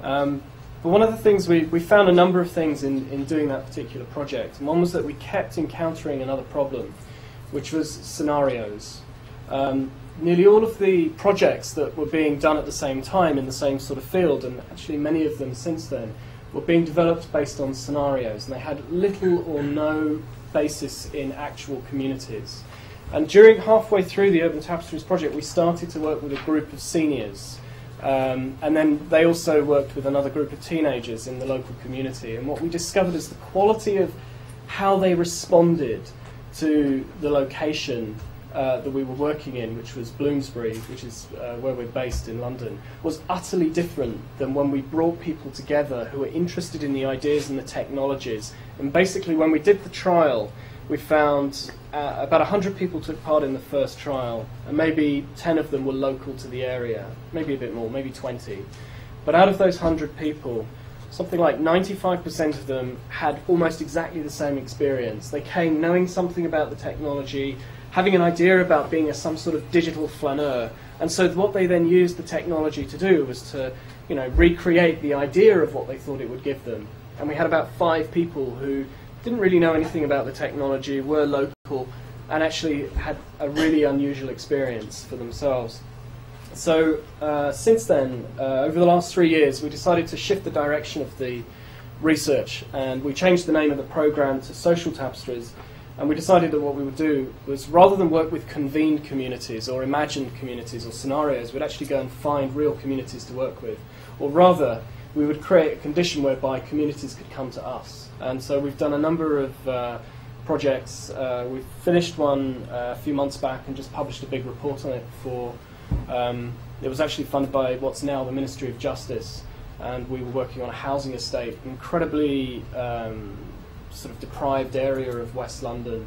But one of the things, we found a number of things in doing that particular project. And one was that we kept encountering another problem, which was scenarios. Nearly all of the projects that were being done at the same time in the same sort of field, and actually many of them since then, were being developed based on scenarios, and they had little or no basis in actual communities. And halfway through the Urban Tapestries project, we started to work with a group of seniors, and then they also worked with another group of teenagers in the local community. And what we discovered is the quality of how they responded to the location that we were working in, which was Bloomsbury, which is where we're based in London, was utterly different than when we brought people together who were interested in the ideas and the technologies. And basically, when we did the trial, we found about 100 people took part in the first trial, and maybe 10 of them were local to the area, maybe a bit more, maybe 20. But out of those 100 people, something like 95% of them had almost exactly the same experience. They came knowing something about the technology, having an idea about being some sort of digital flaneur. And so what they then used the technology to do was to, recreate the idea of what they thought it would give them. And we had about 5 people who didn't really know anything about the technology, were local, and actually had a really unusual experience for themselves. So since then, over the last 3 years, we decided to shift the direction of the research, and we changed the name of the program to Social Tapestries. And we decided that what we would do was, rather than work with convened communities or imagined communities or scenarios, we'd actually go and find real communities to work with. Or rather, we would create a condition whereby communities could come to us. And so we've done a number of projects. We've finished one a few months back and just published a big report on it for... it was actually funded by what's now the Ministry of Justice. And we were working on a housing estate, incredibly... sort of deprived area of West London.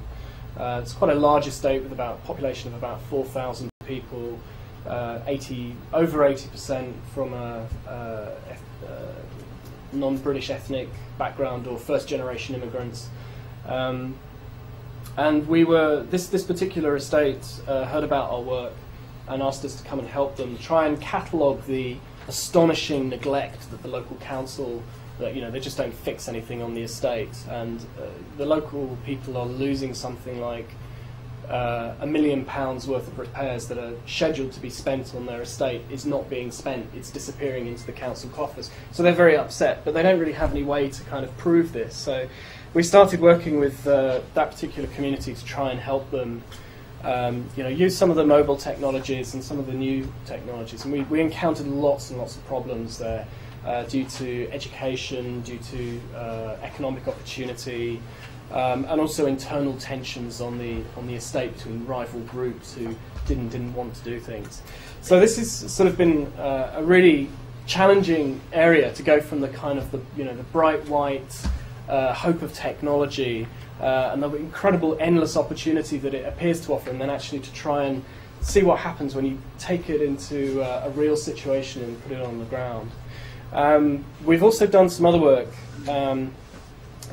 It's quite a large estate with a population of about 4,000 people, over 80% from a non-British ethnic background or first-generation immigrants. And this particular estate heard about our work and asked us to come and help them try and catalogue the astonishing neglect that the local council, that they just don't fix anything on the estate, and the local people are losing something like £1 million worth of repairs that are scheduled to be spent on their estate is not being spent. It's disappearing into the council coffers. So they're very upset, but they don't really have any way to kind of prove this. So we started working with that particular community to try and help them use some of the mobile technologies and some of the new technologies. And we encountered lots and lots of problems there. Due to education, due to economic opportunity, and also internal tensions on the estate between rival groups who didn't want to do things. So this has sort of been a really challenging area to go from the kind of the bright white hope of technology and the incredible endless opportunity that it appears to offer, and then actually to try and see what happens when you take it into a real situation and put it on the ground. We've also done some other work,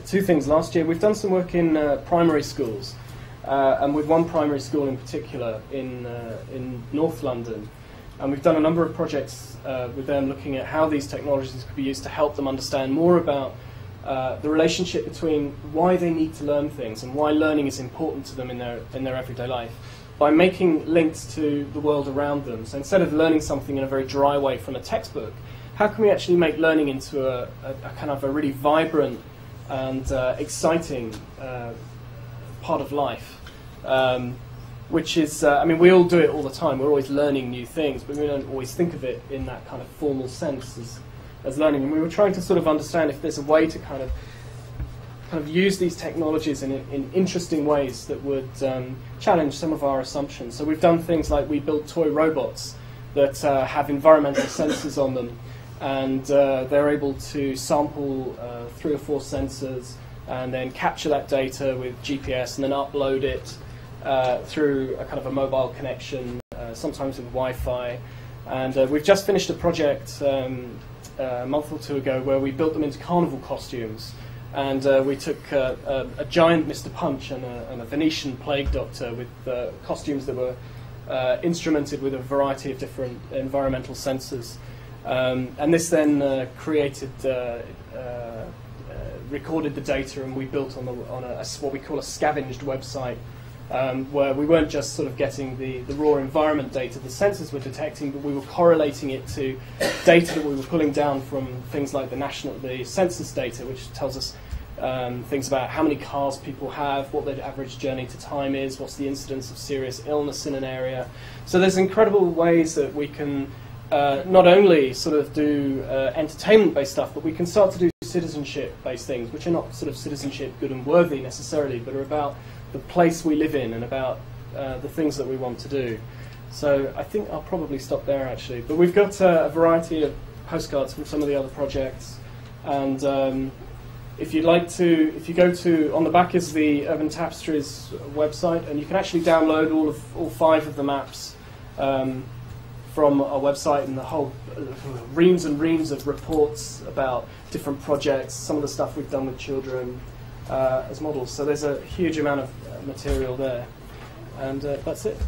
2 things last year. We've done some work in primary schools, and with one primary school in particular in North London. And we've done a number of projects with them looking at how these technologies could be used to help them understand more about the relationship between why they need to learn things and why learning is important to them in their everyday life, by making links to the world around them. So instead of learning something in a very dry way from a textbook, how can we actually make learning into a kind of a really vibrant and exciting part of life? Which is, we all do it all the time. We're always learning new things, but we don't always think of it in that kind of formal sense as learning. And we were trying to sort of understand if there's a way to kind of use these technologies in interesting ways that would challenge some of our assumptions. So we've done things like we built toy robots that have environmental sensors on them, and they're able to sample 3 or 4 sensors and then capture that data with GPS and then upload it through a kind of a mobile connection, sometimes with Wi-Fi. And we've just finished a project a month or 2 ago where we built them into carnival costumes. And we took a giant Mr. Punch and a Venetian plague doctor with costumes that were instrumented with a variety of different environmental sensors. And this then created, recorded the data, and we built on what we call a scavenged website, where we weren't just sort of getting the raw environment data the sensors were detecting, but we were correlating it to data that we were pulling down from things like the census data, which tells us things about how many cars people have, what their average journey to time is, what's the incidence of serious illness in an area. So there's incredible ways that we can not only sort of do entertainment-based stuff, but we can start to do citizenship-based things, which are not sort of citizenship good and worthy necessarily, but are about the place we live in and about the things that we want to do. So I think I'll probably stop there actually. But we've got a variety of postcards from some of the other projects, and if you'd like to, if you go to, on the back is the Urban Tapestries website, and you can actually download all 5 of the maps from our website, and the whole reams and reams of reports about different projects, some of the stuff we've done with children as models. So there's a huge amount of material there, and that's it.